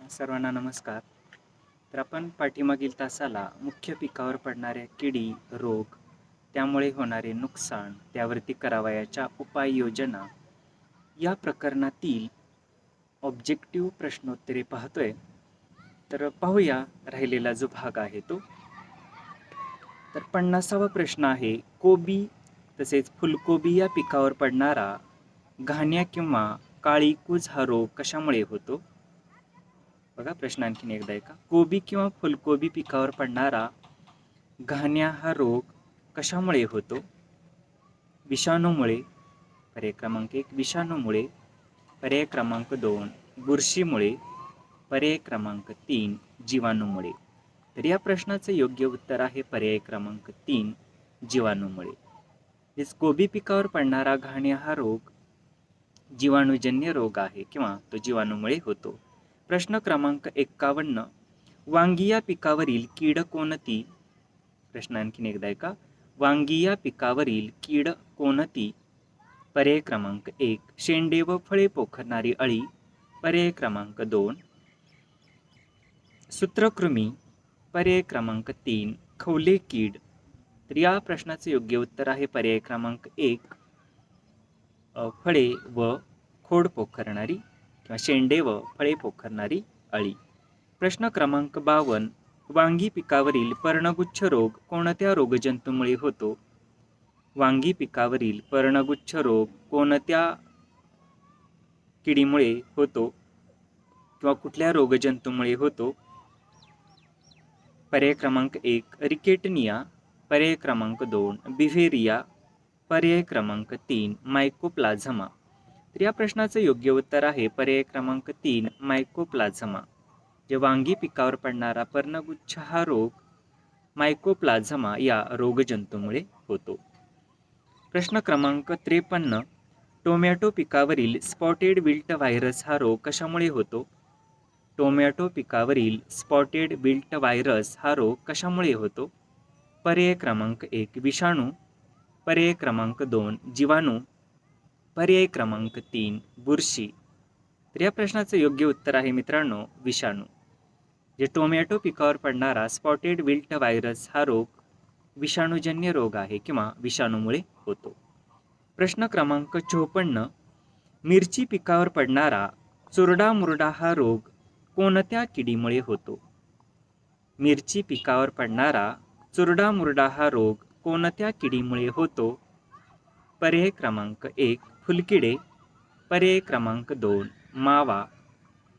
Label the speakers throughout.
Speaker 1: सर्वांना नमस्कार. तर आपण पाठीमागील तासाला मुख्य पिकावर पडणाऱ्या किडी, रोग, त्यामुळे होणारे नुकसान, त्यावरती करावयाच्या उपाययोजना या प्रकरणातील ऑब्जेक्टिव्ह प्रश्नोत्तरे पाहतोय. तर पाहूया राहिलेला जो भाग आहे तो. तर 50वा प्रश्न आहे, कोबी तसेच फुलकोबी या पिकावर पडणारा घाण्या किंवा काळी कुज हा रोग कशामुळे होतो? बघा प्रश्न आणखीन एकदा ऐका. कोबी किंवा फुलकोबी पिकावर पडणारा घाण्या हा रोग कशामुळे होतो? विषाणूमुळे, पर्याय क्रमांक 1 विषाणूमुळे, पर्याय क्रमांक 2 बुरशीमुळे, पर्याय क्रमांक 3 जीवाणूमुळे. तर या प्रश्नाचे योग्य उत्तर आहे पर्याय क्रमांक 3 जीवाणूमुळे. कोबी पिकावर पडणारा घाण्या हा रोग जीवाणूजन्य रोग आहे किंवा तो जीवाणूमुळे होतो. प्रश्न क्रमांक 51, वांगी या पिकावरील कीड कोणती? प्रश्न आणखीन एकदा ऐका. वांगी या पिकावरील कीड कोणती? पर्याय क्रमांक 1 शेंडे व फळे पोखरणारी अळी, पर्याय क्रमांक 2 सूत्रकृमी, पर्याय क्रमांक 3 खवले कीड. तर या प्रश्नाचे योग्य उत्तर आहे पर्याय क्रमांक 1 फळे व खोड पोखरणारी किंवा शेंडे व फळे पोखरणारी अळी. प्रश्न क्रमांक 52, वांगी पिकावरील पर्णगुच्छ रोग कोणत्या रोगजंतूमुळे होतो? वांगी पिकावरील पर्णगुच्छ रोग कोणत्या किडीमुळे होतो किंवा कुठल्या रोगजंतूमुळे होतो? पर्याय क्रमांक 1 रिकेटनिया, पर्याय क्रमांक 2 बिव्हेरिया, पर्याय क्रमांक 3 मायकोप्लाझ्मा. तर या प्रश्नाचं योग्य उत्तर आहे पर्याय क्रमांक 3 मायकोप्लाझ्मा. जे वांगी पिकावर पडणारा पर्णगुच्छ हा रोग मायकोप्लाझ्मा या रोगजंतूमुळे होतो. प्रश्न क्रमांक 53, टोमॅटो पिकावरील स्पॉटेड विल्ट व्हायरस हा रोग कशामुळे होतो? टोमॅटो पिकावरील स्पॉटेड विल्ट व्हायरस हा रोग कशामुळे होतो? पर्याय क्रमांक 1 विषाणू, पर्याय क्रमांक 2 जीवाणू, पर्याय क्रमांक 3 बुरशी. तर या प्रश्नाचं योग्य उत्तर आहे मित्रांनो विषाणू. जे टोमॅटो पिकावर पडणारा स्पॉटेड विल्ट व्हायरस हा रोग विषाणूजन्य रोग आहे किंवा विषाणूमुळे होतो. प्रश्न क्रमांक 54, मिरची पिकावर पडणारा चुरडा मुरडा हा रोग कोणत्या किडीमुळे होतो? मिरची पिकावर पडणारा चुरडा मुरडा हा रोग कोणत्या किडीमुळे होतो? पर्याय क्रमांक 1 फुलकिडे, पर्याय क्रमांक 2 मावा,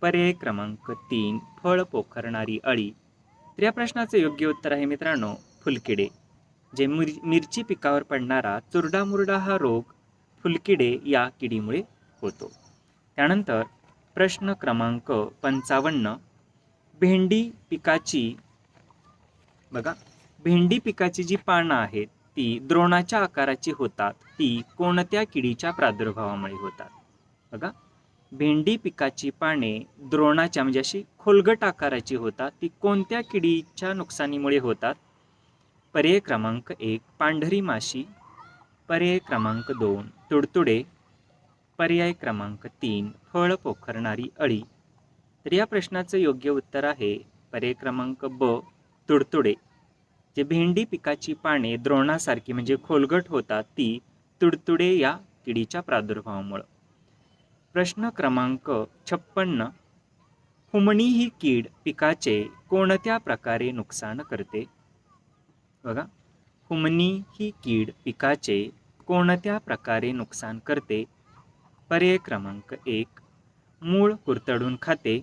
Speaker 1: पर्याय क्रमांक 3 फळ पोखरणारी अळी. तर या प्रश्नाचे योग्य उत्तर आहे मित्रांनो फुलकिडे. जे मिरची पिकावर पडणारा चुरडा मुरडा हा रोग फुलकिडे या किडीमुळे होतो. त्यानंतर प्रश्न क्रमांक 55, भेंडी पिकाची बघा भेंडी पिकाची जी पानं आहेत ती द्रोणाच्या आकाराची होतात, ती कोणत्या किडीच्या प्रादुर्भावामुळे होतात? बघा भेंडी पिकाची पाने द्रोणाच्या म्हणजे अशी खोलगट आकाराची होतात, ती कोणत्या किडीच्या नुकसानीमुळे होतात? पर्याय क्रमांक 1 पांढरी माशी, पर्याय क्रमांक 2 तुडतुडे, पर्याय क्रमांक 3 फळ पोखरणारी अळी. तर या प्रश्नाचं योग्य उत्तर आहे पर्याय क्रमांक ब तुडतुडे. जे भेंडी पिकाची पाने द्रोणासारखी म्हणजे खोलगट होतात ती तुडतुडे या किडीच्या प्रादुर्भावामुळे. प्रश्न क्रमांक 56, हुमणी ही कीड पिकाचे कोणत्या प्रकारे नुकसान करते? बघा हुमणी ही कीड पिकाचे कोणत्या प्रकारे नुकसान करते? पर्याय क्रमांक 1 मूळ कुरतडून खाते,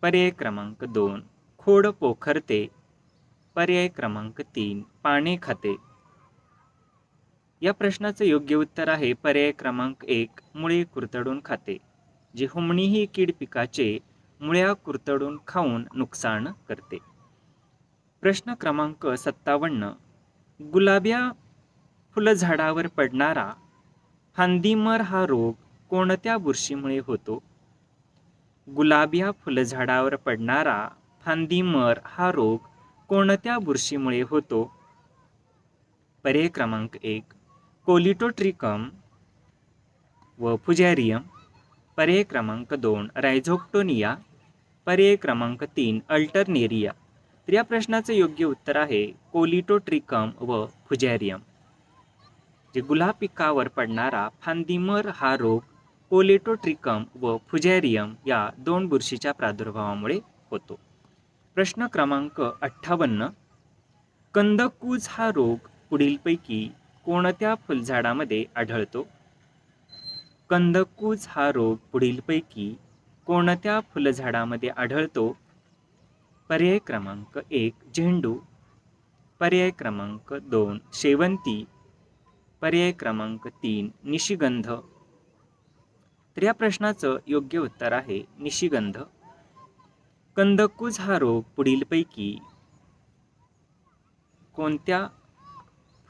Speaker 1: पर्याय क्रमांक 2 खोड पोखरते, पर्याय क्रमांक 3 पाने खाते. या प्रश्नाचं योग्य उत्तर आहे पर्याय क्रमांक 1 मुळे कुरतडून खाते. जे हुमणी ही कीड पिकाचे मुळ्या कुरतडून खाऊन नुकसान करते. प्रश्न क्रमांक 57, गुलाब्या फुलझाडावर पडणारा फांदीमर हा रोग कोणत्या बुरशीमुळे होतो? गुलाब्या फुलझाडावर पडणारा फांदीमर हा रोग कोणत्या बुरशीमुळे होतो? पर्याय क्रमांक 1 कोलिटोट्रिकम व फुजॅरियम, पर्याय क्रमांक 2 रायझोक्टोनिया, पर्याय क्रमांक 3 अल्टरनेरिया. तर या प्रश्नाचं योग्य उत्तर आहे कोलिटोट्रिकम व फुजॅरियम. जे गुलाब पिकावर पडणारा फांदीमर हा रोग कोलिटोट्रिकम व फुजॅरियम या 2 बुरशीच्या प्रादुर्भावामुळे होतो. प्रश्न क्रमांक 58. कंदकूज हा रोग पुढीलपैकी कोणत्या फुलझाडामध्ये आढळतो? कंदकूज हा रोग पुढीलपैकी कोणत्या फुलझाडामध्ये आढळतो? पर्याय क्रमांक 1 झेंडू, पर्याय क्रमांक 2 शेवंती, पर्याय क्रमांक 3 निशिगंध. तर या प्रश्नाचं योग्य उत्तर आहे निशिगंध. कंदकूज हा रोग पुढीलपैकी कोणत्या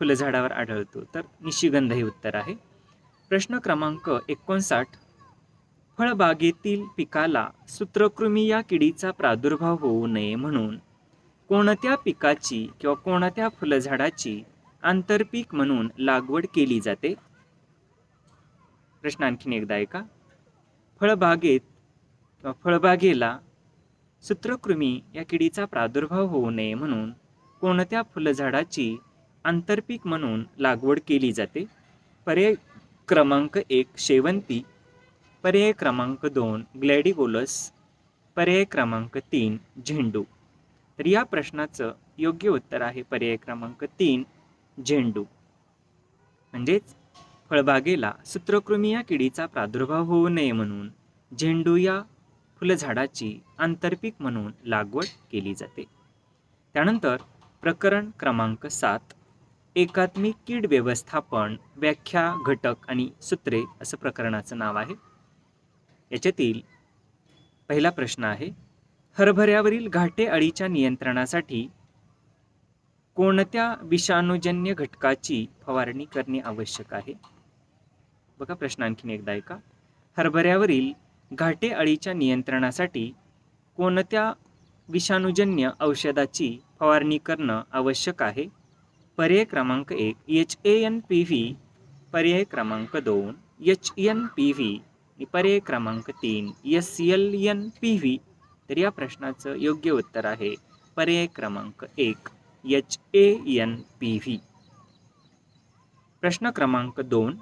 Speaker 1: फुलझाडावर आढळतो? तर निशिगंध हे उत्तर आहे. प्रश्न क्रमांक 59. फळबागेतील पिकाला सूत्रकृमी या किडीचा प्रादुर्भाव होऊ नये म्हणून कोणत्या पिकाची किंवा कोणत्या फुलझाडाची आंतरपीक म्हणून लागवड केली जाते? प्रश्न आणखीन एकदा ऐका. फळबागेला सूत्रकृमी या किडीचा प्रादुर्भाव होऊ नये म्हणून कोणत्या फुलझाडाची आंतरपीक म्हणून लागवड केली जाते? पर्याय क्रमांक 1 शेवंती, पर्याय क्रमांक 2 ग्लॅडिओलस, पर्याय क्रमांक 3 झेंडू. तर या प्रश्नाचं योग्य उत्तर आहे पर्याय क्रमांक 3 झेंडू. म्हणजेच फळबागेला सूत्रकृमी या किडीचा प्रादुर्भाव होऊ नये म्हणून झेंडू या फुलझाडाची आंतरपीक म्हणून लागवड केली जाते. त्यानंतर प्रकरण क्रमांक 7 एकात्मिक कीड व्यवस्थापन व्याख्या घटक आणि सूत्रे असं प्रकरणाचं नाव आहे. याच्यातील पहिला प्रश्न आहे हरभऱ्यावरील घाटे अळीच्या नियंत्रणासाठी कोणत्या विषाणूजन्य घटकाची फवारणी करणे आवश्यक आहे? बघा प्रश्न आणखीन एकदा ऐका. हरभऱ्यावरील घाटे अळीच्या नियंत्रणासाठी कोणत्या विषाणूजन्य औषधाची फवारणी करणं आवश्यक आहे? पर्याय क्रमांक 1 HANPV, पर्याय क्रमांक 2 HNPV, पर्याय क्रमांक 3 SLNPV. तर या प्रश्नाचं योग्य उत्तर आहे पर्याय क्रमांक 1 HANPV. प्रश्न क्रमांक 2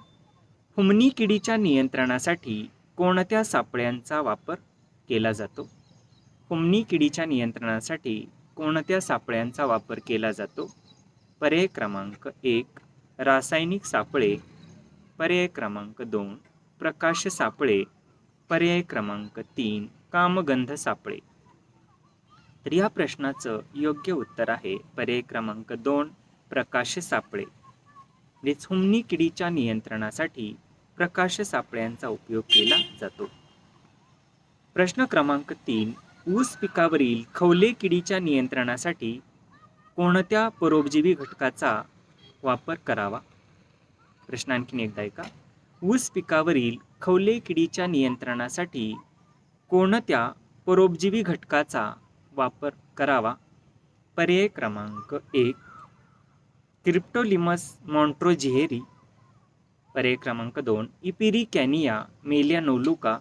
Speaker 1: फुमणी किडीच्या नियंत्रणासाठी कोणत्या सापळ्यांचा वापर केला जातो? फुमणी किडीच्या नियंत्रणासाठी कोणत्या सापळ्यांचा वापर केला जातो? पर्याय क्रमांक 1 रासायनिक सापळे, पर्याय क्रमांक 2 प्रकाश सापळे, पर्याय क्रमांक 3 कामगंध सापळे. तर या प्रश्नाचं योग्य उत्तर आहे पर्याय क्रमांक 2 प्रकाश सापळे. फुमणी किडीच्या नियंत्रणासाठी प्रकाश सापळ्यांचा उपयोग केला जातो. प्रश्न क्रमांक 3 ऊस पिकावरील खवले किडीच्या नियंत्रणासाठी कोणत्या परोपजीवी घटकाचा वापर करावा? प्रश्न आणखीन एकदा ऐका. ऊस पिकावरील खवले किडीच्या नियंत्रणासाठी कोणत्या परोपजीवी घटकाचा वापर करावा? पर्याय क्रमांक 1 क्रिप्टोलिमस मॉन्ट्रोझिएरी, पर्याय क्रमांक 2 इपिरिकॅनिया मेलियानोलुका,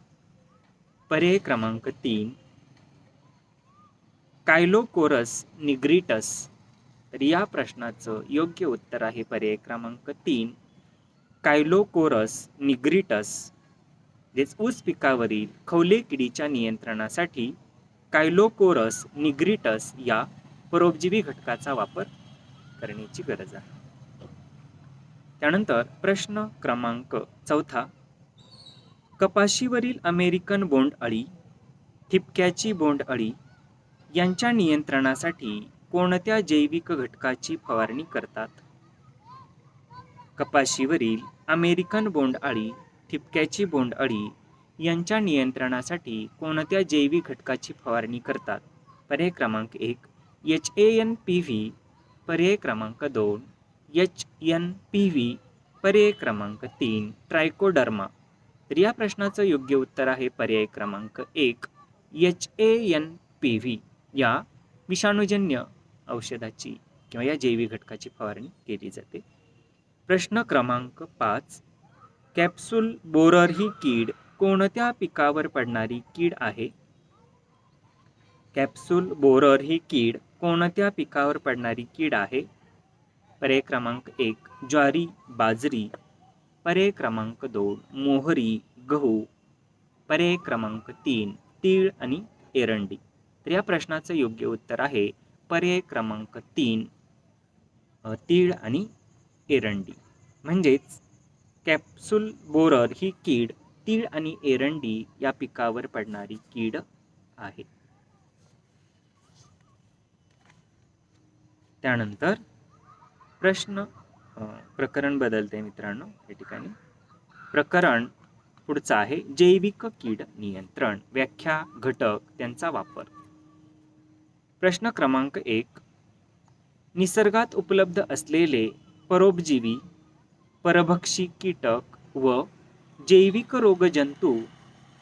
Speaker 1: पर्याय क्रमांक 3 कायलोकोरस निग्रिटस. तर या प्रश्नाचं योग्य उत्तर आहे पर्याय क्रमांक 3 कायलोकोरस निग्रिटस. ऊस पिकावरील खवले किडीच्या नियंत्रणासाठी कायलोकोरस निग्रिटस या परोपजीवी घटकाचा वापर करण्याची गरज आहे. त्यानंतर प्रश्न क्रमांक 4 कपाशीवरील अमेरिकन बोंडअळी, ठिपक्याची बोंडअळी यांच्या नियंत्रणासाठी कोणत्या जैविक घटकाची फवारणी करतात? कपाशीवरील अमेरिकन बोंडअळी, ठिपक्याची बोंडअळी यांच्या नियंत्रणासाठी कोणत्या जैविक घटकाची फवारणी करतात? पर्याय क्रमांक 1 HANPV, पर्याय क्रमांक 2 HNPV, पर्याय क्रमांक 3 ट्रायकोडर्मा. तर या प्रश्नाचं योग्य उत्तर आहे पर्याय क्रमांक 1 HANPV या विषाणूजन्य औषधाची किंवा या जैविक घटकाची फवारणी केली जाते. प्रश्न क्रमांक 5 कॅप्सूल बोरर ही कीड कोणत्या पिकावर पडणारी कीड आहे? कॅप्सूल बोरर ही कीड कोणत्या पिकावर पडणारी कीड आहे? पर्याय क्रमांक 1 ज्वारी बाजरी, पर्याय क्रमांक 2 मोहरी गहू, पर्याय क्रमांक 3 तीळ आणि एरंडी. तर या प्रश्नाचं योग्य उत्तर आहे पर्याय क्रमांक 3 तीळ आणि एरंडी. म्हणजेच कॅप्सूल बोरर ही कीड तीळ आणि एरंडी या पिकावर पडणारी कीड आहे. त्यानंतर प्रकरण बदलते मित्रांनो या ठिकाणी. प्रकरण पुढचं आहे जैविक कीड नियंत्रण, व्याख्या, घटक, त्यांचा वापर. प्रश्न क्रमांक 1 निसर्गात उपलब्ध असलेले परोपजीवी, परभक्षी कीटक व जैविक रोगजंतू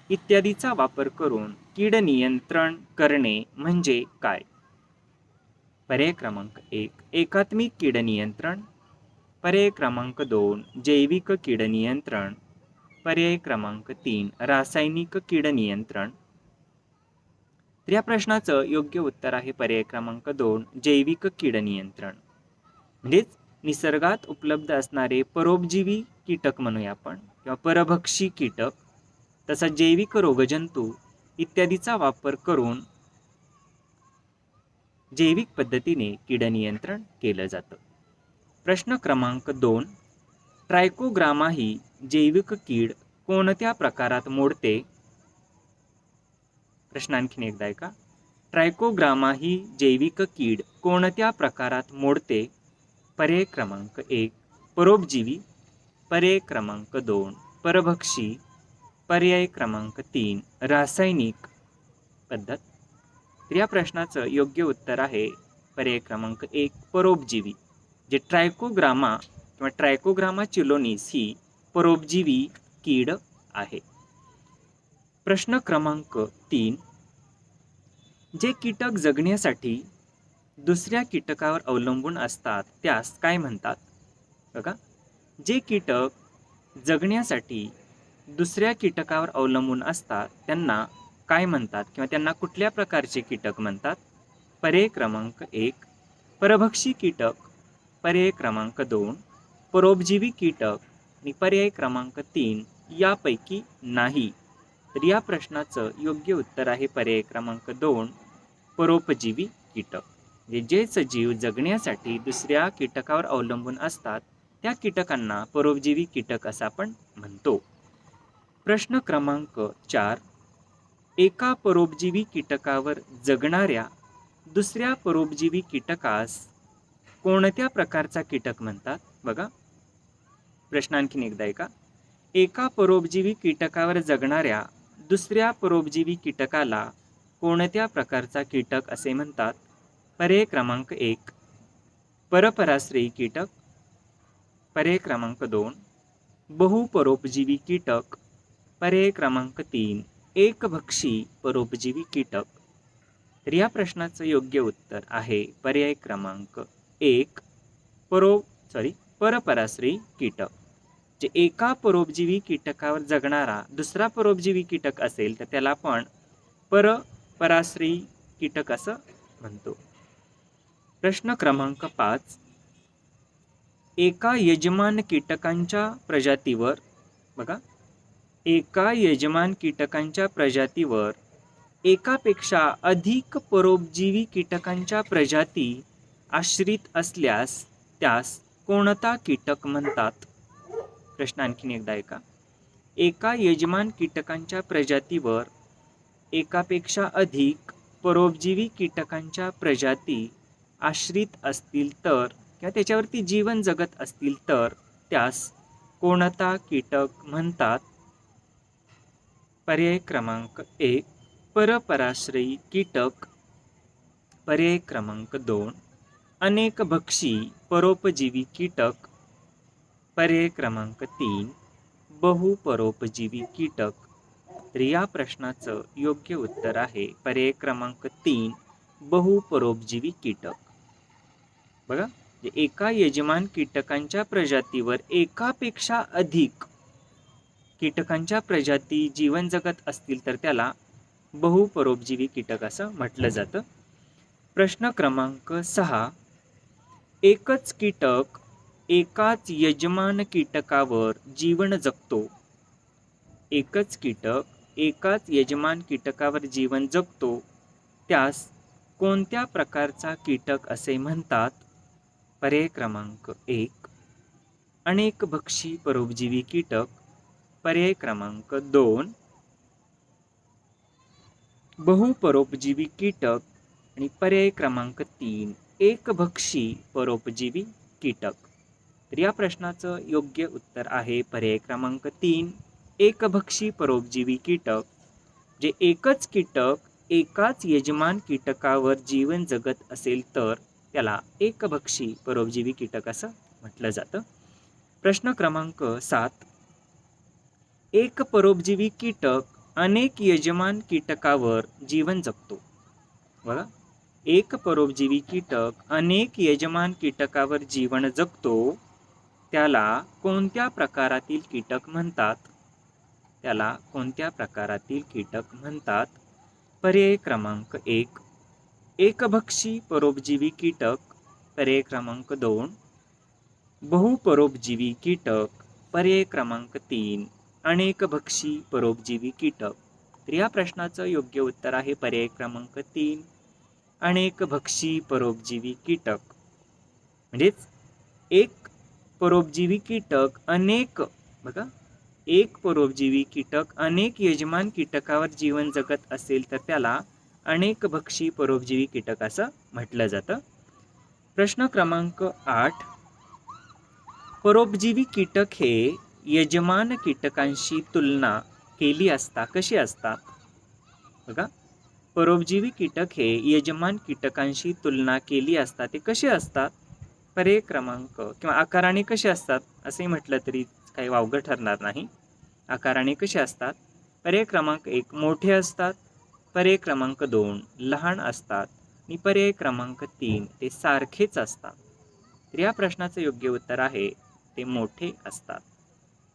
Speaker 1: इत्यादीचा वापर करून कीड नियंत्रण करणे म्हणजे काय? पर्याय क्रमांक 1 एकात्मिक कीड नियंत्रण, पर्याय क्रमांक 2 जैविक कीड नियंत्रण, पर्याय क्रमांक 3 रासायनिक कीड नियंत्रण. तर या प्रश्नाचं योग्य उत्तर आहे पर्याय क्रमांक 2 जैविक कीड नियंत्रण. म्हणजेच निसर्गात उपलब्ध असणारे परोपजीवी कीटक म्हणूया आपण किंवा परभक्षी कीटक तसा जैविक रोगजंतू इत्यादीचा वापर करून जैविक पद्धतीने कीड नियंत्रण केलं जातं. प्रश्न क्रमांक 2 ट्रायकोग्रामा ही जैविक कीड कोणत्या प्रकारात मोडते? प्रश्न आणखीन एकदा ऐका. ट्रायकोग्रामा ही जैविक कीड कोणत्या प्रकारात मोडते? पर्याय क्रमांक 1 परोपजीवी, पर्याय क्रमांक 2 परभक्षी, पर्याय क्रमांक 3 रासायनिक पद्धत. तर या प्रश्नाचं योग्य उत्तर आहे पर्याय क्रमांक 1 परोपजीवी. जे ट्रायकोग्रामा किंवा ट्रायकोग्रामा चिलोनिस ही परोपजीवी कीड आहे. प्रश्न क्रमांक 3 जे कीटक जगण्यासाठी दुसऱ्या कीटकावर अवलंबून असतात त्यास काय म्हणतात? बघा, जे कीटक जगण्यासाठी दुसऱ्या कीटकावर अवलंबून असतात त्यांना काय म्हणतात किंवा त्यांना कुठल्या प्रकारचे कीटक म्हणतात? पर्याय क्रमांक 1 परभक्षी कीटक, पर्याय क्रमांक 2 परोपजीवी कीटक आणि पर्याय क्रमांक 3 यापैकी नाही. तर या प्रश्नाचं योग्य उत्तर आहे पर्याय क्रमांक 2 परोपजीवी कीटक. जे सजीव जगण्यासाठी दुसऱ्या कीटकावर अवलंबून असतात त्या कीटकांना परोपजीवी कीटक असं आपण म्हणतो. प्रश्न क्रमांक 4 एका परोपजीवी कीटकावर जगणाऱ्या दुसऱ्या परोपजीवी कीटकास कोणत्या प्रकारचा कीटक म्हणतात? बघा, प्रश्न आणखीन एकदा ऐका. एका परोपजीवी कीटकावर जगणाऱ्या दुसऱ्या परोपजीवी कीटकाला कोणत्या प्रकारचा कीटक असे म्हणतात? पर्याय क्रमांक 1 परपराश्रयी कीटक, पर्याय क्रमांक 2 बहुपरोपजीवी कीटक, पर्याय क्रमांक 3 एकभक्षी परोपजीवी कीटक. तर या प्रश्नाचं योग्य उत्तर आहे पर्याय क्रमांक 1 परपराश्रयी कीटक. जे एका परोपजीवी कीटकावर जगणारा दुसरा परोपजीवी कीटक असेल तर त्याला आपण परपराश्रयी कीटक असं म्हणतो. प्रश्न क्रमांक 5 एका यजमान कीटकांच्या प्रजातीवर, बघा, एका यजमान कीटकांच्या प्रजातीवर एकापेक्षा अधिक परोपजीवी कीटकांच्या प्रजाती आश्रित असल्यास त्यास कोणता कीटक म्हणतात? प्रश्न आणखीन एकदा ऐका. एका यजमान कीटकांच्या प्रजातीवर एकापेक्षा अधिक परोपजीवी कीटकांच्या प्रजाती आश्रित असतील तर किंवा त्याच्यावरती जीवन जगत असतील तर त्यास कोणता कीटक म्हणतात? पर्याय क्रमांक 1 परपराश्रयी कीटक, पर्याय क्रमांक 2 अनेकभक्षी परोपजीवी कीटक, पर्याय क्रमांक 3 बहुपरोपजीवी कीटक. तर या प्रश्नाचं योग्य उत्तर आहे पर्याय क्रमांक 3 बहुपरोपजीवी कीटक. बघा, एका यजमान कीटकांच्या प्रजातीवर एकापेक्षा अधिक कीटकांच्या प्रजाती जीवन जगत असतील तर त्याला बहुपरोपजीवी कीटक असं म्हटलं जातं. प्रश्न क्रमांक 6. एकच कीटक एकाच यजमान कीटकावर जीवन जगतो. एकच कीटक एकाच यजमान कीटकावर जीवन जगतो, त्यास कोणत्या प्रकारचा कीटक असे म्हणतात? पर्याय क्रमांक 1 अनेक भक्षी परोपजीवी कीटक. पर्याय क्रमांक 2 बहुपरोपजीवी कीटक. आणि पर्याय क्रमांक 3 एकभक्षी परोपजीवी कीटक. तर या प्रश्नाचं योग्य उत्तर आहे पर्याय क्रमांक 3 एकभक्षी परोपजीवी कीटक. जे एकच कीटक एकाच यजमान कीटकावर जीवन जगत असेल तर त्याला एकभक्षी परोपजीवी कीटक असं म्हटलं जातं. प्रश्न क्रमांक 7. एक परोपजीवी कीटक अनेक यजमान कीटकावर जीवन जगतो. बघा, एक परोपजीवी कीटक अनेक यजमान कीटकावर जीवन जगतो, त्याला कोणत्या प्रकारातील कीटक म्हणतात? त्याला कोणत्या प्रकारातील कीटक म्हणतात? पर्याय क्रमांक 1 एकभक्षी परोपजीवी कीटक. पर्याय क्रमांक 2 बहुपरोपजीवी कीटक. पर्याय क्रमांक 3 अनेकभक्षी परोपजीवी कीटक. तर या प्रश्नाचं योग्य उत्तर आहे पर्याय क्रमांक 3 अनेकभक्षी परोपजीवी कीटक. म्हणजेच एक परोपजीवी कीटक अनेक, बघा, एक परोपजीवी कीटक अनेक यजमान कीटकावर जीवन जगत असेल तर त्याला अनेकभक्षी परोपजीवी कीटक असं म्हटलं जातं. प्रश्न क्रमांक 8. परोपजीवी कीटक हे यजमान कीटकांशी तुलना केली असता कशी असतात? बघा, परोपजीवी कीटक हे यजमान कीटकांशी तुलना केली असता ते कसे असतात? पर्याय क्रमांक किंवा आकाराने कसे असतात असे म्हटलं तरी काही वावगं ठरणार नाही. आकाराने कसे असतात? पर्याय क्रमांक 1 मोठे असतात. पर्याय क्रमांक 2 लहान असतात. आणि पर्याय क्रमांक 3 ते सारखेच असतात. तर या प्रश्नाचं योग्य उत्तर आहे ते मोठे असतात.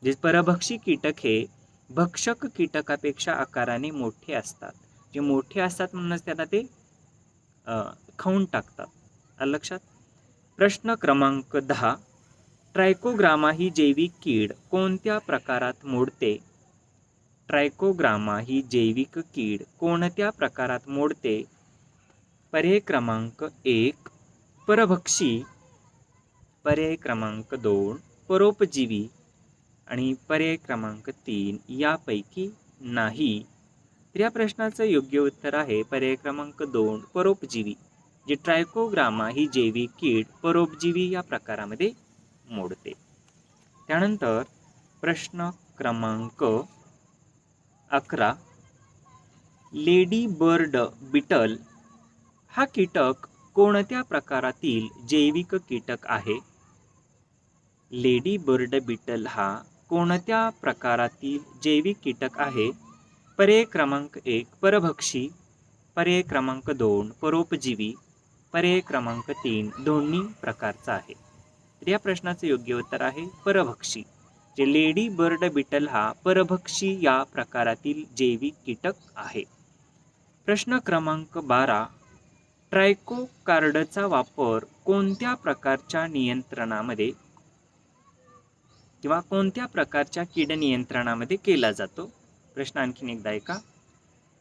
Speaker 1: जे परभक्षी कीटक हे भक्षक कीटकापेक्षा आकाराने मोठे असतात. जे मोठे असतात म्हणूनच त्यांना ते खाऊन टाकतात. आलं लक्षात? प्रश्न क्रमांक 10. ट्रायकोग्रामा ही जैविक कीड कोणत्या प्रकारात मोडते? ट्रायकोग्रामा ही जैविक कीड कोणत्या प्रकारात मोडते? पर्याय क्रमांक 1 परभक्षी. पर्याय क्रमांक 2 परोपजीवी. आणि पर्याय क्रमांक 3 यापैकी नाही. तर या प्रश्नाचं योग्य उत्तर आहे पर्याय क्रमांक 2 परोपजीवी. जे ट्रायकोग्रामा ही जैविक कीड परोपजीवी या प्रकारामध्ये मोडते. त्यानंतर प्रश्न क्रमांक 11. लेडी बर्ड बिटल हा कीटक कोणत्या प्रकारातील जैविक कीटक आहे? लेडी बर्ड बिटल हा कोणत्या प्रकारातील जैविक कीटक आहे? पर्याय क्रमांक 1 परभक्षी. पर्याय क्रमांक 2 परोपजीवी. पर्याय क्रमांक 3 दोन्ही प्रकारचा आहे. तर या प्रश्नाचं योग्य उत्तर आहे परभक्षी. जे लेडी बर्ड बिटल हा परभक्षी या प्रकारातील जैविक कीटक आहे. प्रश्न क्रमांक 12. ट्रायकोकार्डचा वापर कोणत्या प्रकारच्या नियंत्रणामध्ये किंवा कोणत्या प्रकारच्या कीड नियंत्रणामध्ये केला जातो? प्रश्न आणखीन एकदा ऐका.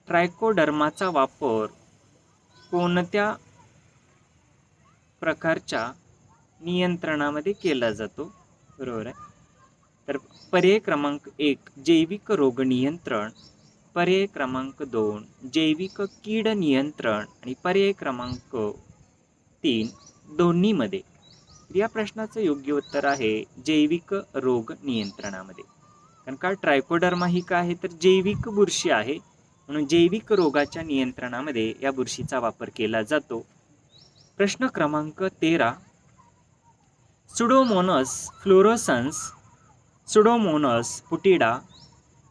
Speaker 1: ट्रायकोडर्माचा वापर कोणत्या प्रकारच्या नियंत्रणामध्ये केला जातो? बरोबर आहे. तर पर्याय क्रमांक 1 जैविक रोग नियंत्रण. पर्याय क्रमांक 2 जैविक कीड नियंत्रण. आणि पर्याय क्रमांक 3 दोन्हीमध्ये. या प्रश्नाचं योग्य उत्तर आहे जैविक रोग नियंत्रणामध्ये. कारण का ट्रायकोडर्मा ही काय आहे तर जैविक बुरशी आहे, म्हणून जैविक रोगाच्या नियंत्रणामध्ये या बुरशीचा वापर केला जातो. प्रश्न क्रमांक 13. Pseudomonas fluorescens, Pseudomonas putida,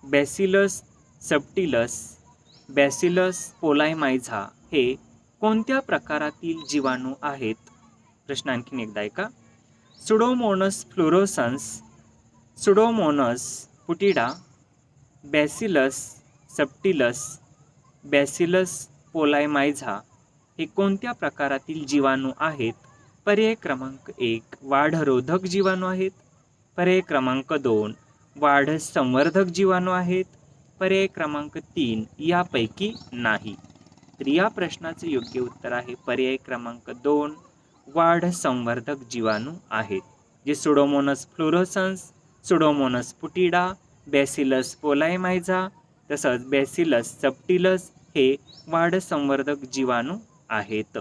Speaker 1: Bacillus subtilis, Bacillus polymyxa हे कोणत्या प्रकारातील जीवाणू आहेत? प्रश्न आणखीन एकदा ऐका. Pseudomonas fluorescens, Pseudomonas putida, Bacillus subtilis, Bacillus polymyxa हे कोणत्या प्रकारातील जीवाणू आहेत? पर्याय क्रमांक 1 वाढरोधक जीवाणू आहेत. पर्याय क्रमांक 2 वाढ संवर्धक जीवाणू आहेत. पर्याय क्रमांक 3 यापैकी नाही. तर या प्रश्नाचे योग्य उत्तर आहे पर्याय क्रमांक 2 वाढ संवर्धक जीवाणू आहेत, जे Pseudomonas fluorescens, Pseudomonas putida, bacillus पोलायमायझा तसंच बॅसिलस सबटिलस हे वाढ संवर्धक जीवाणू आहेत.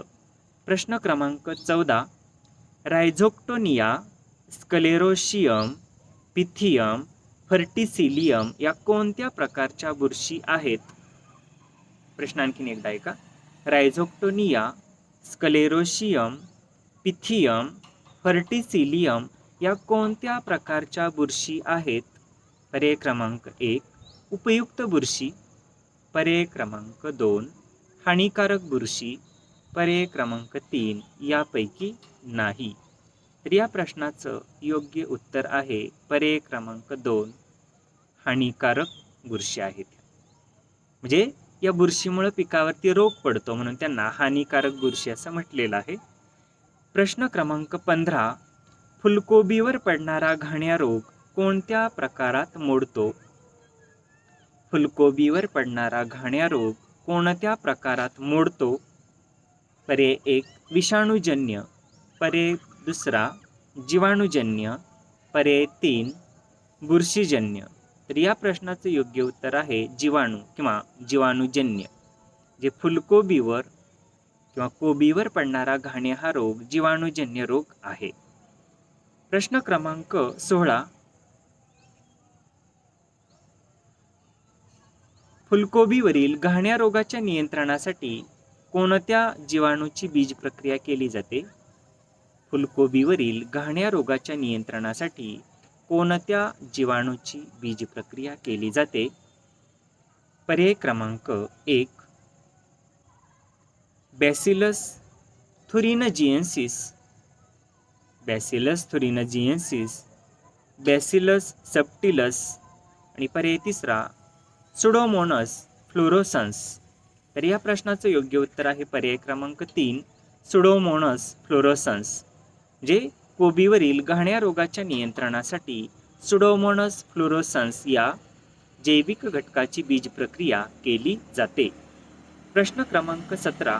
Speaker 1: प्रश्न क्रमांक 14 रायझोक्टोनिया, स्क्लेरोशियम, पिथियम, फर्टिसिलियम या कोणत्या प्रकारच्या बुरशी आहेत? प्रश्न आणखीन एकदा ऐका. रायझोक्टोनिया, स्क्लेरोशियम, पिथियम, फर्टिसिलियम या कोणत्या प्रकारच्या बुरशी आहेत? पर्याय क्रमांक 1 उपयुक्त बुरशी, पर्याय क्रमांक 2 हानिकारक बुरशी, पर्याय क्रमांक 3 यापैकी नाही. तर या प्रश्नाचं योग्य उत्तर आहे पर्याय क्रमांक 2 हानिकारक बुरशी आहेत. म्हणजे या बुरशीमुळे पिकावरती रोग पडतो म्हणून त्यांना हानिकारक बुरशी असं म्हटलेलं आहे. प्रश्न क्रमांक 15 फुलकोबीवर पडणारा घाण्या रोग कोणत्या प्रकारात मोडतो? फुलकोबीवर पडणारा घाण्या रोग कोणत्या प्रकारात मोडतो? पर्याय 1 विषाणूजन्य, पर्याय 2 जीवाणूजन्य, पर्याय 3 बुरशीजन्य. तर या प्रश्नाचं योग्य उत्तर आहे जीवाणू किंवा जीवाणूजन्य. जे फुलकोबीवर किंवा कोबीवर पडणारा घाण्या हा रोग जीवाणूजन्य रोग आहे. प्रश्न क्रमांक 16 फुलकोबीवरील घाण्या रोगाच्या नियंत्रणासाठी कोणत्या जीवाणूची बीज प्रक्रिया केली जाते? फुलकोबीवरील घाण्या रोगाच्या नियंत्रणासाठी कोणत्या जीवाणूची बीज प्रक्रिया केली जाते? पर्याय क्रमांक 1 बॅसिलस थुरिनजिएन्सिस, बॅसिलस थुरिनजिएन्सिस, बॅसिलस सबटिलस आणि पर्याय 3 सुडोमोनस फ्लोरोसन्स. तर या प्रश्नाचं योग्य उत्तर आहे पर्याय क्रमांक 3 सुडोमोनस फ्लोरोसन्स. जे कोबीवरील घाण्या रोगाच्या नियंत्रणासाठी सुडोमोनस फ्लोरोसन्स या जैविक घटकाची बीज प्रक्रिया केली जाते. प्रश्न क्रमांक 17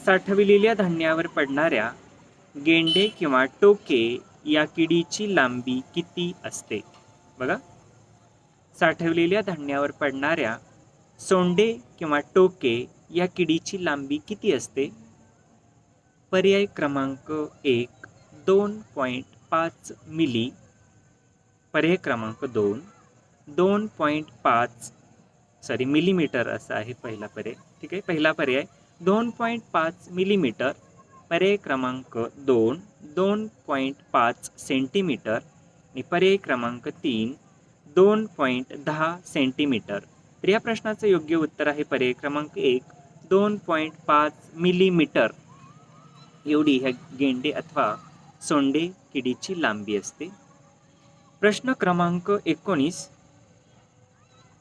Speaker 1: साठविलेल्या धान्यावर पडणाऱ्या गेंडे किंवा टोके या किडीची लांबी किती असते? बघा, साठवलेल्या धान्यावर पडणाऱ्या सोंडे किंवा टोके या किडीची लांबी किती असते? पर्याय क्रमांक 1 2.5 मिली, पर्याय क्रमांक 2 2.5 मिलीमीटर असा आहे पहिला पर्याय. ठीक आहे, पहिला पर्याय 2.5 मिलीमीटर, पर्याय क्रमांक 2 2.5 सेंटीमीटर आणि पर्याय क्रमांक 3 2.10 सेंटीमीटर. तर या प्रश्नाचं योग्य उत्तर आहे पर्याय क्रमांक 1 2.5 मिलीमीटर एवढी ह्या गेंडे अथवा सोंडे किडीची लांबी असते. प्रश्न क्रमांक 19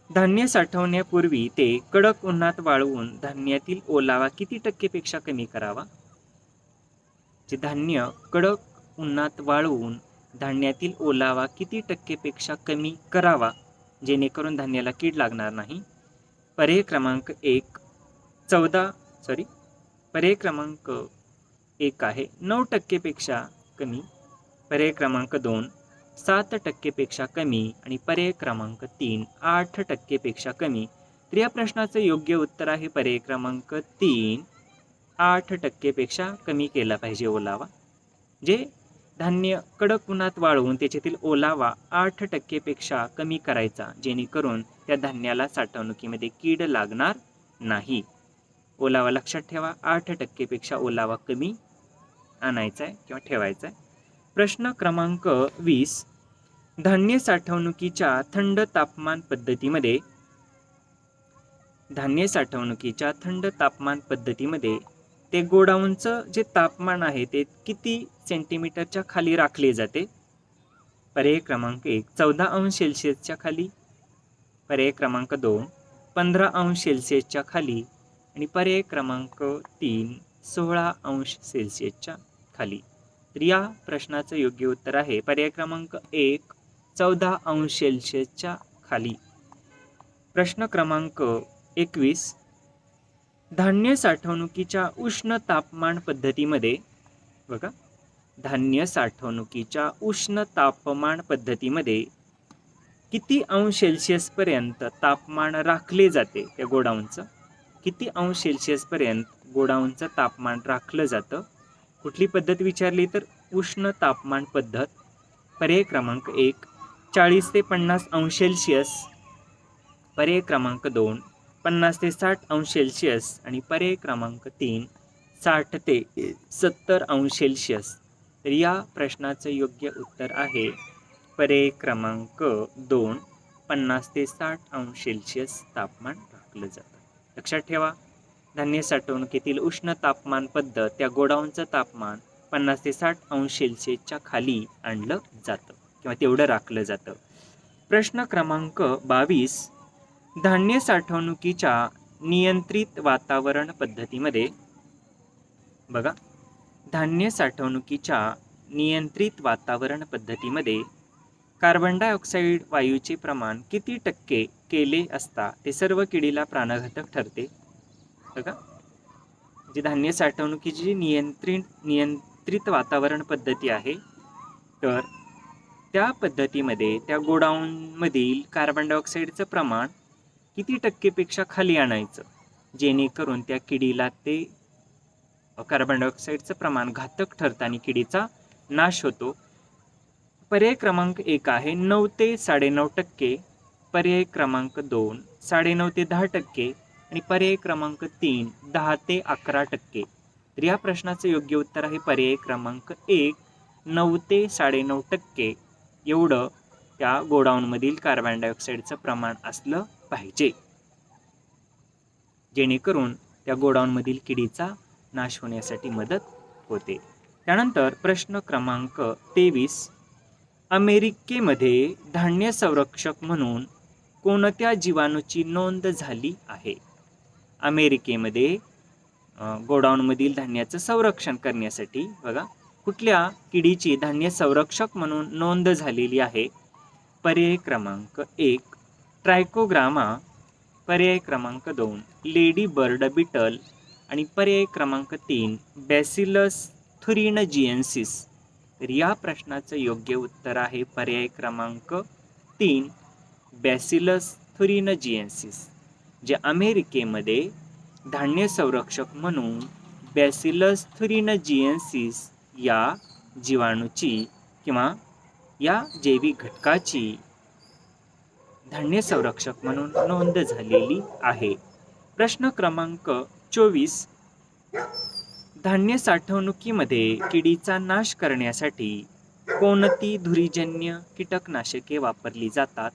Speaker 1: धान्य साठवण्यापूर्वी ते कडक उन्हात वाळवून धान्यातील ओलावा किती टक्केपेक्षा कमी करावा? जे धान्य कडक उन्हात वाळवून धान्यातील ओलावा किती टक्केपेक्षा कमी करावा जेणेकरून धान्याला कीड लागणार नाही? पर्याय क्रमांक 1 पर्याय क्रमांक 1 आहे 9% कमी, पर्याय क्रमांक 2 7% कमी आणि पर्याय क्रमांक 3 8% कमी. तर या प्रश्नाचं योग्य उत्तर आहे पर्याय क्रमांक 3 8% कमी केला पाहिजे ओलावा. जे धान्य कडक उन्हात वाळवून त्याच्यातील ओलावा 8% कमी करायचा जेणेकरून त्या धान्याला साठवणुकीमध्ये कीड लागणार नाही. ओलावा लक्षात ठेवा, 8% ओलावा कमी आणायचा आहे किंवा ठेवायचा आहे. प्रश्न क्रमांक 20 धान्य साठवणुकीच्या थंड तापमान पद्धतीमध्ये ते गोडाऊनचं जे तापमान आहे ते किती सेंटीमीटरच्या खाली राखले जाते? पर्याय क्रमांक 1 14 अंश सेल्सिअसच्या खाली, पर्याय क्रमांक 2 15 अंश सेल्सिअसच्या खाली आणि पर्याय क्रमांक 3 16 अंश सेल्सिअसच्या खाली. तर या प्रश्नाचं योग्य उत्तर आहे पर्याय क्रमांक 1 14 अंश सेल्सिअसच्या खाली. प्रश्न क्रमांक 21 धान्य साठवणुकीच्या उष्ण तापमान पद्धतीमध्ये बघा, धान्य साठवणुकीच्या उष्ण तापमान पद्धतीमध्ये किती अंश सेल्सिअसपर्यंत तापमान राखले जाते त्या गोडाऊनचं? किती अंश सेल्सिअसपर्यंत गोडाऊनचं तापमान राखलं जातं? कुठली पद्धत विचारली तर उष्ण तापमान पद्धत. पर्याय क्रमांक 1 40 ते 50 अंश सेल्सिअस, पर्याय क्रमांक 2 50 ते 60 अंश सेल्सिअस आणि पर्याय क्रमांक 3 60 ते 70 अंश सेल्सिअस. तर या प्रश्नाचं योग्य उत्तर आहे पर्याय क्रमांक 2 50 ते 60 अंश सेल्सिअस तापमान राखलं जातं. लक्षात ठेवा, धान्य साठवणुकीतील उष्ण तापमान पद्धत त्या गोडाऊनचं तापमान 50 ते 60 अंश सेल्सिअसच्या खाली आणलं जातं किंवा तेवढं राखलं जातं. प्रश्न क्रमांक 22 धान्य साठवणुकीच्या नियंत्रित वातावरण पद्धतीमध्ये बघा, धान्य साठवणुकीच्या नियंत्रित वातावरण पद्धतीमध्ये कार्बन डायऑक्साईड वायूचे प्रमाण किती टक्के केले असता ते सर्व किडीला प्राणघातक ठरते? बघा, जी धान्य साठवणुकीची नियंत्रित वातावरण पद्धती आहे, तर त्या पद्धतीमध्ये त्या गोडाऊनमधील कार्बन डायऑक्साईडचं प्रमाण किती टक्केपेक्षा खाली आणायचं जेणेकरून त्या किडीला ते कार्बन डायऑक्साईडचं प्रमाण घातक ठरतं आणि किडीचा नाश होतो. पर्याय क्रमांक 1 आहे 9 ते 9.5%, पर्याय क्रमांक 2 9.5 ते 10% आणि पर्याय क्रमांक 3 10 ते 11%. तर या प्रश्नाचं योग्य उत्तर आहे पर्याय क्रमांक 1 9 ते 9.5% एवढं त्या गोडाऊनमधील कार्बन डायऑक्साईडचं प्रमाण असलं पाहिजे जेणेकरून त्या गोडाऊनमधील किडीचा नाश होण्यासाठी मदत होते. त्यानंतर प्रश्न क्रमांक 23 अमेरिकेमध्ये धान्य संरक्षक म्हणून कोणत्या जीवाणूची नोंद झाली आहे? अमेरिकेमध्ये गोडाऊनमधील धान्याचं संरक्षण करण्यासाठी बघा, कुठल्या किडीची धान्य संरक्षक म्हणून नोंद झालेली आहे? पर्याय क्रमांक 1 ट्रायकोग्रामा, पर्याय क्रमांक 2 लेडी बर्ड बिटल आणि पर्याय क्रमांक 3 बॅसिलस थुरिनजिएन्सिस. तर या प्रश्नाचं योग्य उत्तर आहे पर्याय क्रमांक 3 बॅसिलस थुरिनजिएन्सिस. जे अमेरिकेमध्ये धान्य संरक्षक म्हणून बॅसिलस थुरिनजिएन्सिस या जीवाणूची किंवा या जैविक घटकाची धान्य संरक्षक म्हणून नोंद झालेली आहे. प्रश्न क्रमांक 24 धान्य साठवणुकीमध्ये किडीचा नाश करण्यासाठी कोणती धुरीजन्य कीटकनाशके वापरली जातात?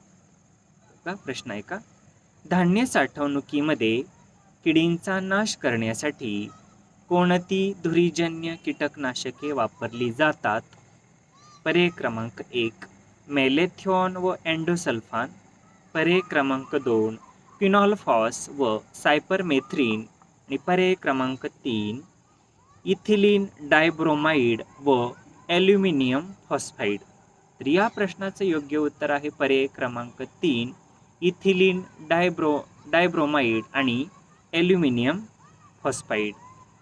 Speaker 1: प्रश्न आहे का, धान्य साठवणुकीमध्ये किडींचा नाश करण्यासाठी कोणती धुरीजन्य कीटकनाशके वापरली जातात? पर्याय क्रमांक 1 मेलेथिओन व एंडोसल्फान, पर्याय क्रमांक 2 क्विनॉल्फॉस व सायपरमेथ्रिन आणि पर्याय क्रमांक 3 इथिलीन डायब्रोमाइड व ॲल्युमिनियम फॉस्फाईड. तर या प्रश्नाचं योग्य उत्तर आहे पर्याय क्रमांक 3 इथिलीन डायब्रोमाइड आणि ॲल्युमिनियम फॉस्फाईड.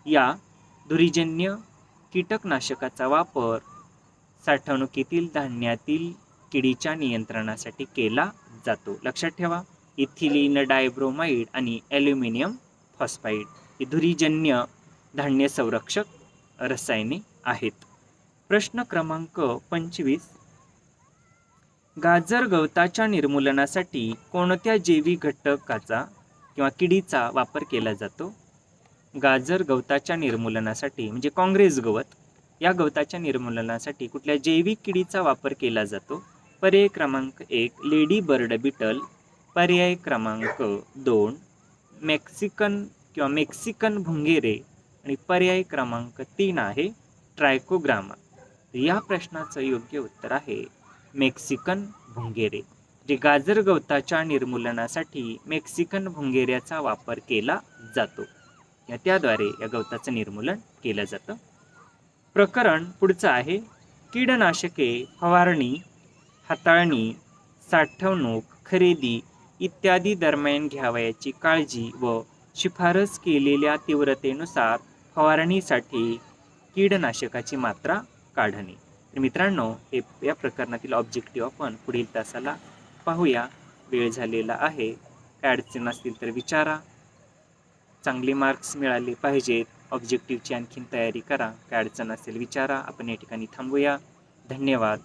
Speaker 1: या धुरीजन्य कीटकनाशकाचा वापर साठवणुकीतील धान्यातील किडीच्या नियंत्रणासाठी केला जातो. लक्षात ठेवा, इथिलीन डायब्रोमाइड आणि ॲल्युमिनियम फॉस्फाईड ही धुरीजन्य धान्य संरक्षक रसायने आहेत. प्रश्न क्रमांक 25 गाजर गवताच्या निर्मूलनासाठी कोणत्या जैविक घटकाचा किंवा किडीचा वापर केला जातो? गाजर गवताच्या निर्मूलनासाठी म्हणजे काँग्रेस गवत या गवताच्या निर्मूलनासाठी कुठल्या जैविक किडीचा वापर केला जातो? पर्याय क्रमांक 1 लेडी बर्ड बिटल, पर्याय क्रमांक 2 मेक्सिकन भुंगेरे आणि पर्याय क्रमांक 3 आहे ट्रायकोग्रामा. या प्रश्नाचं योग्य उत्तर आहे मेक्सिकन भुंगेरे. जे गाजर गवताच्या निर्मूलनासाठी मेक्सिकन भुंगेऱ्याचा वापर केला जातो. त्याद्वारे या गवताचं निर्मूलन केलं जातं. प्रकरण पुढचं आहे कीडनाशके फवारणी, हाताळणी, साठवणूक, खरेदी इत्यादी दरम्यान घ्यावयाची काळजी व शिफारस केलेल्या तीव्रतेनुसार फवारणीसाठी कीडनाशकाची मात्रा काढणे. तर मित्रांनो, हे या प्रकरणातील ऑब्जेक्टिव्ह आपण पुढील तासाला पाहूया. वेळ झालेला आहे. काय अडचण असतील तर विचारा. चांगले मार्क्स मिळाले पाहिजेत. ऑब्जेक्टिव्हची आणखीन तयारी करा. काय अडचण असेल विचारा. आपण या ठिकाणी थांबूया. धन्यवाद.